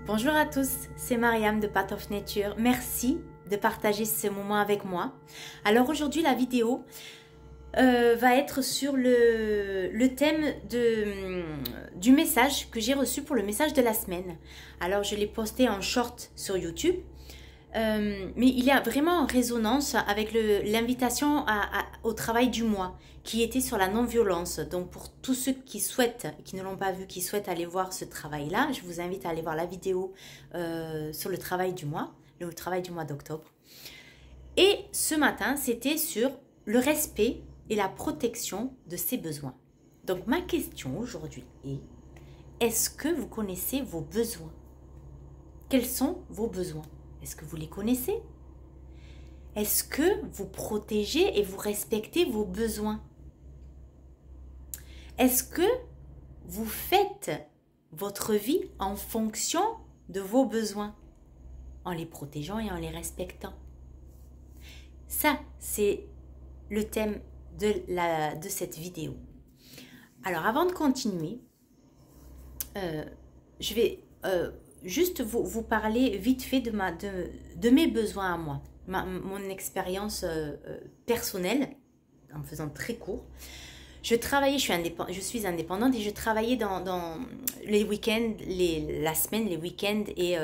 Bonjour à tous, c'est Mariam de Path of Nature. Merci de partager ce moment avec moi. Alors aujourd'hui, la vidéo va être sur le thème du message que j'ai reçu pour le message de la semaine. Alors je l'ai posté en short sur YouTube. Mais il est vraiment en résonance avec l'invitation au travail du mois qui était sur la non-violence. Donc pour tous ceux qui souhaitent, qui ne l'ont pas vu, qui souhaitent aller voir ce travail-là, je vous invite à aller voir la vidéo sur le travail du mois d'octobre. Et ce matin, c'était sur le respect et la protection de ses besoins. Donc ma question aujourd'hui est, est-ce que vous connaissez vos besoins? Quels sont vos besoins? Est-ce que vous les connaissez? Est-ce que vous protégez et vous respectez vos besoins? Est-ce que vous faites votre vie en fonction de vos besoins, en les protégeant et en les respectant? Ça, c'est le thème de cette vidéo. Alors, avant de continuer, je vais juste vous parler vite fait de mes besoins à moi, mon expérience personnelle, en faisant très court. Je suis indépendante et je travaillais dans les week-ends, la semaine, les week-ends et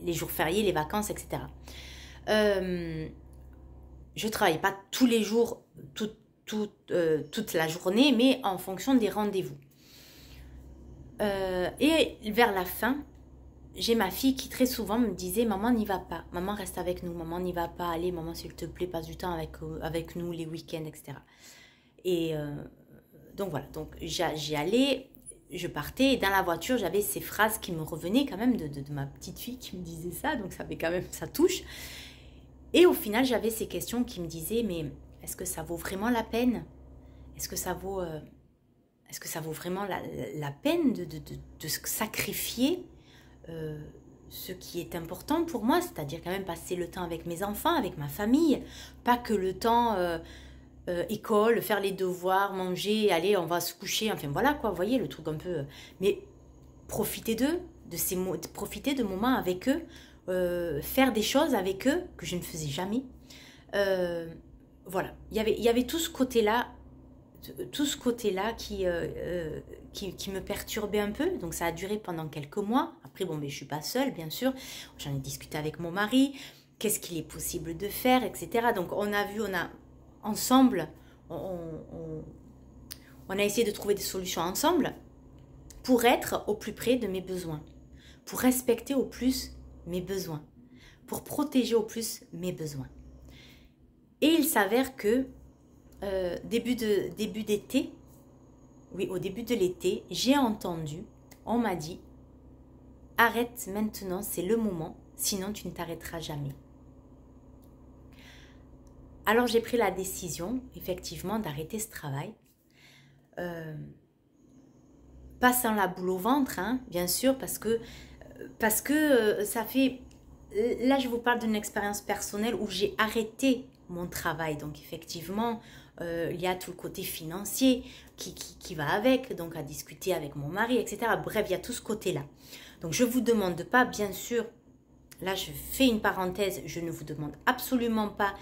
les jours fériés, les vacances, etc. Je ne travaillais pas tous les jours, toute la journée, mais en fonction des rendez-vous. Et vers la fin, j'ai ma fille qui très souvent me disait « Maman, n'y va pas. Maman, reste avec nous. Maman, n'y va pas. Allez, maman, s'il te plaît, passe du temps avec nous, les week-ends, etc. » Et donc voilà, donc j'y allais, je partais. Et dans la voiture, j'avais ces phrases qui me revenaient quand même de ma petite fille qui me disait ça. Donc ça fait quand même, ça touche. Et au final, j'avais ces questions qui me disaient « Mais est-ce que ça vaut vraiment la peine? Est-ce que ça vaut... Est-ce que ça vaut vraiment la peine de sacrifier ce qui est important pour moi, c'est-à-dire quand même passer le temps avec mes enfants, avec ma famille, pas que le temps école, faire les devoirs, manger, allez, on va se coucher, enfin voilà quoi, vous voyez le truc un peu... Mais profiter d'eux, profiter de moments avec eux, faire des choses avec eux que je ne faisais jamais. Voilà, il y avait tout ce côté-là qui me perturbait un peu. Donc ça a duré pendant quelques mois. Après, bon, mais je ne suis pas seule, bien sûr. J'en ai discuté avec mon mari. Qu'est-ce qu'il est possible de faire, etc. Donc on a ensemble, on a essayé de trouver des solutions ensemble pour être au plus près de mes besoins, pour respecter au plus mes besoins, pour protéger au plus mes besoins. Et il s'avère que début d'été, oui, au début de l'été, j'ai entendu, on m'a dit, arrête maintenant, c'est le moment, sinon tu ne t'arrêteras jamais. Alors j'ai pris la décision, effectivement, d'arrêter ce travail. Pas sans la boule au ventre, hein, bien sûr, parce que ça fait... Là, je vous parle d'une expérience personnelle où j'ai arrêté mon travail. Donc, effectivement, il y a tout le côté financier qui va avec, donc à discuter avec mon mari, etc. Bref, il y a tout ce côté-là. Donc, je ne vous demande pas, bien sûr, là, je fais une parenthèse, je ne vous demande absolument pas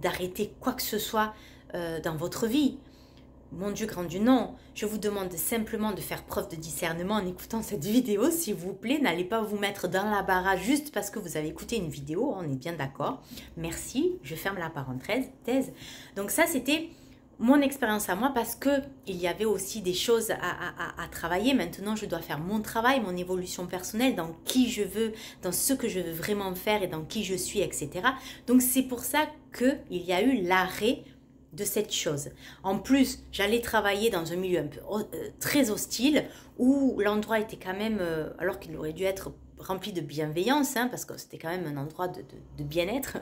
d'arrêter quoi que ce soit dans votre vie. Mon Dieu, grand Dieu, non. Je vous demande simplement de faire preuve de discernement en écoutant cette vidéo, s'il vous plaît. N'allez pas vous mettre dans la barre juste parce que vous avez écouté une vidéo, on est bien d'accord. Merci, je ferme la parenthèse. Donc ça, c'était mon expérience à moi parce qu'il y avait aussi des choses à travailler. Maintenant, je dois faire mon travail, mon évolution personnelle, dans qui je veux, dans ce que je veux vraiment faire et dans qui je suis, etc. Donc c'est pour ça qu'il y a eu l'arrêt de cette chose. En plus, j'allais travailler dans un milieu un peu très hostile où l'endroit était quand même, alors qu'il aurait dû être rempli de bienveillance, hein, parce que c'était quand même un endroit de bien-être,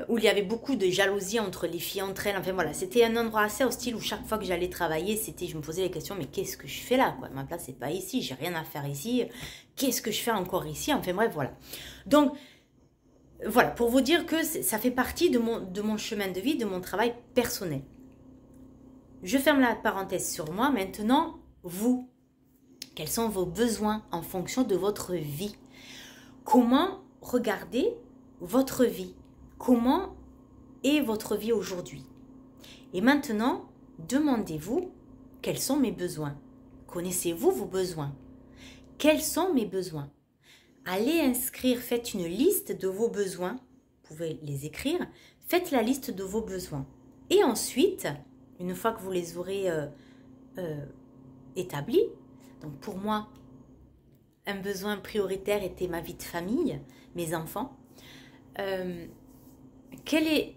où il y avait beaucoup de jalousie entre les filles entre elles. Enfin voilà, c'était un endroit assez hostile où chaque fois que j'allais travailler, je me posais la question, mais qu'est-ce que je fais là, quoi? Ma place, c'est pas ici, j'ai rien à faire ici. Qu'est-ce que je fais encore ici? Enfin bref, voilà. Donc, voilà, pour vous dire que ça fait partie de mon chemin de vie, de mon travail personnel. Je ferme la parenthèse sur moi. Maintenant, vous, Quels sont vos besoins en fonction de votre vie? Comment regardez votre vie? Comment est votre vie aujourd'hui? Et maintenant, demandez-vous, quels sont mes besoins? Connaissez-vous vos besoins? Quels sont mes besoins? Allez inscrire, faites une liste de vos besoins. Vous pouvez les écrire. Faites la liste de vos besoins. Et ensuite, une fois que vous les aurez établis, donc pour moi, un besoin prioritaire était ma vie de famille, mes enfants. Quel est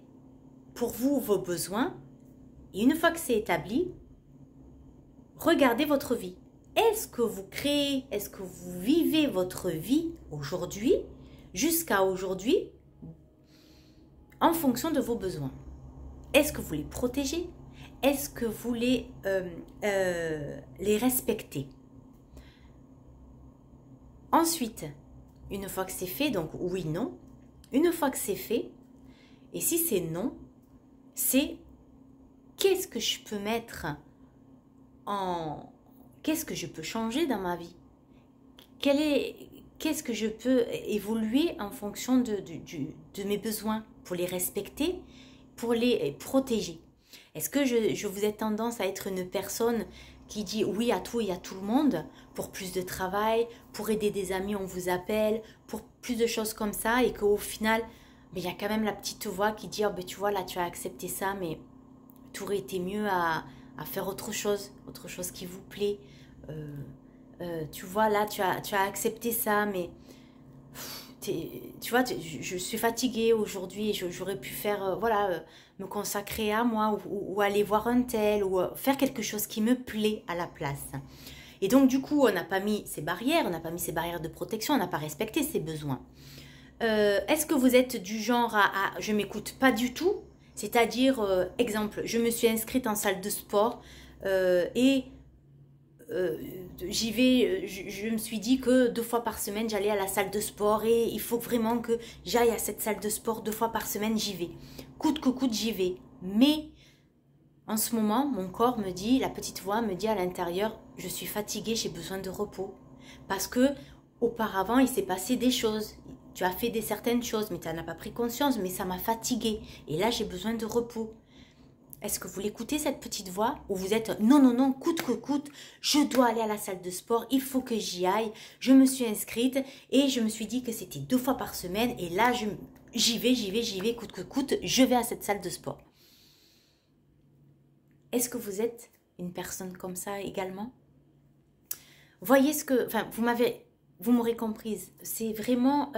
pour vous vos besoins? Et une fois que c'est établi, regardez votre vie. Est-ce que vous créez, est-ce que vous vivez votre vie aujourd'hui, jusqu'à aujourd'hui, en fonction de vos besoins? Est-ce que vous les protégez? Est-ce que vous les respectez? Ensuite, une fois que c'est fait, donc oui, non. Une fois que c'est fait, et si c'est non, c'est qu'est-ce que je peux mettre en... Qu'est-ce que je peux changer dans ma vie? Qu'est-ce que je peux évoluer en fonction de mes besoins pour les respecter, pour les protéger? Est-ce que je vous ai tendance à être une personne qui dit oui à tout et à tout le monde, pour plus de travail, pour aider des amis, on vous appelle, pour plus de choses comme ça, et qu'au final, il y a quand même la petite voix qui dit oh, ben, tu vois, là tu as accepté ça, mais tu aurais été mieux à faire autre chose qui vous plaît. Tu vois, là tu as accepté ça, mais tu vois, je suis fatiguée aujourd'hui, j'aurais pu faire, voilà, me consacrer à moi, ou aller voir un tel, ou faire quelque chose qui me plaît à la place. Et donc du coup, on n'a pas mis ces barrières, de protection, on n'a pas respecté ses besoins. Est-ce que vous êtes du genre à je m'écoute pas du tout? C'est-à-dire, exemple, je me suis inscrite en salle de sport et j'y vais, je me suis dit que 2 fois par semaine j'allais à la salle de sport et il faut vraiment que j'aille à cette salle de sport 2 fois par semaine, j'y vais. Coûte que coûte, j'y vais. Mais en ce moment, mon corps me dit, la petite voix me dit à l'intérieur, je suis fatiguée, j'ai besoin de repos. Parce que auparavant, il s'est passé des choses. Tu as fait certaines choses, mais tu n'en as pas pris conscience, mais ça m'a fatiguée. Et là, j'ai besoin de repos. Est-ce que vous l'écoutez, cette petite voix? Ou vous êtes, non, non, non, coûte que coûte, je dois aller à la salle de sport, il faut que j'y aille. Je me suis inscrite et je me suis dit que c'était 2 fois par semaine. Et là, j'y vais, coûte que coûte, je vais à cette salle de sport. Est-ce que vous êtes une personne comme ça également? Voyez ce que... Enfin, vous m'aurez comprise. C'est vraiment...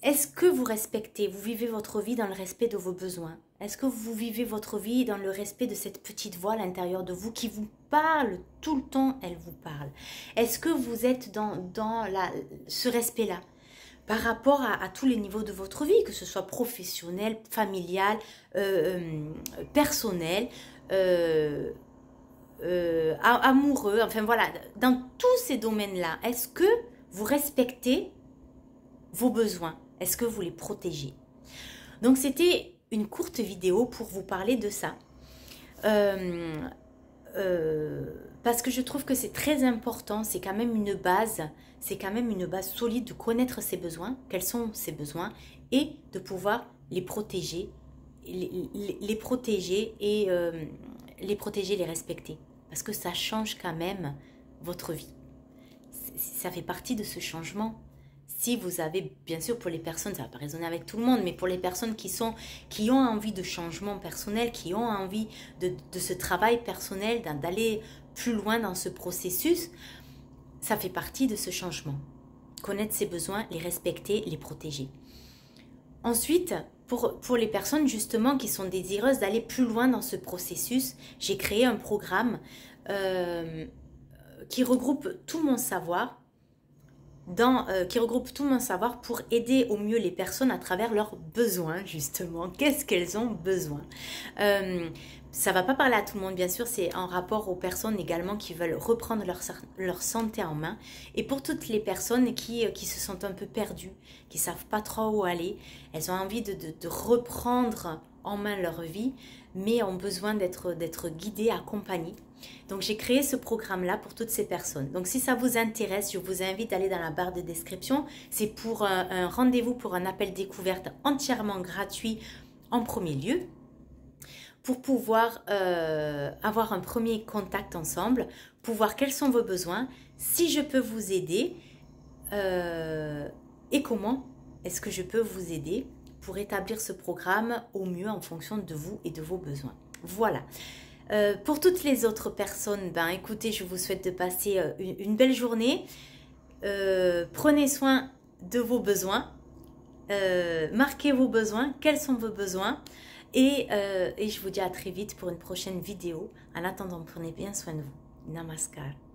est-ce que vous respectez, vous vivez votre vie dans le respect de vos besoins? Est-ce que vous vivez votre vie dans le respect de cette petite voix à l'intérieur de vous qui vous parle tout le temps, elle vous parle? Est-ce que vous êtes dans ce respect-là par rapport à tous les niveaux de votre vie, que ce soit professionnel, familial, personnel, amoureux, enfin voilà, dans tous ces domaines-là, est-ce que vous respectez vos besoins? Est-ce que vous les protégez? Donc c'était une courte vidéo pour vous parler de ça. Parce que je trouve que c'est très important, c'est quand même une base solide de connaître ses besoins, quels sont ses besoins, et de pouvoir les protéger, les protéger et les respecter. Parce que ça change quand même votre vie. Ça fait partie de ce changement. Si vous avez, bien sûr pour les personnes, ça ne va pas résonner avec tout le monde, mais pour les personnes qui ont envie de changement personnel, qui ont envie de ce travail personnel, d'aller plus loin dans ce processus, ça fait partie de ce changement. Connaître ses besoins, les respecter, les protéger. Ensuite, pour les personnes justement qui sont désireuses d'aller plus loin dans ce processus, j'ai créé un programme qui regroupe tout mon savoir, pour aider au mieux les personnes à travers leurs besoins, justement. Qu'est-ce qu'elles ont besoin? Ça va pas parler à tout le monde, bien sûr, c'est en rapport aux personnes également qui veulent reprendre leur santé en main. Et pour toutes les personnes qui se sentent un peu perdues, qui savent pas trop où aller, elles ont envie de reprendre en main leur vie, mais ont besoin d'être guidés, accompagnés. Donc j'ai créé ce programme-là pour toutes ces personnes. Donc si ça vous intéresse, je vous invite à aller dans la barre de description. C'est pour un rendez-vous, pour un appel découverte entièrement gratuit en premier lieu, pour pouvoir avoir un premier contact ensemble, pour voir quels sont vos besoins, si je peux vous aider et comment est-ce que je peux vous aider pour établir ce programme au mieux en fonction de vous et de vos besoins. Voilà. Pour toutes les autres personnes, ben écoutez, je vous souhaite de passer une belle journée. Prenez soin de vos besoins. Marquez vos besoins. Quels sont vos besoins? Et je vous dis à très vite pour une prochaine vidéo. En attendant, prenez bien soin de vous. Namaskar.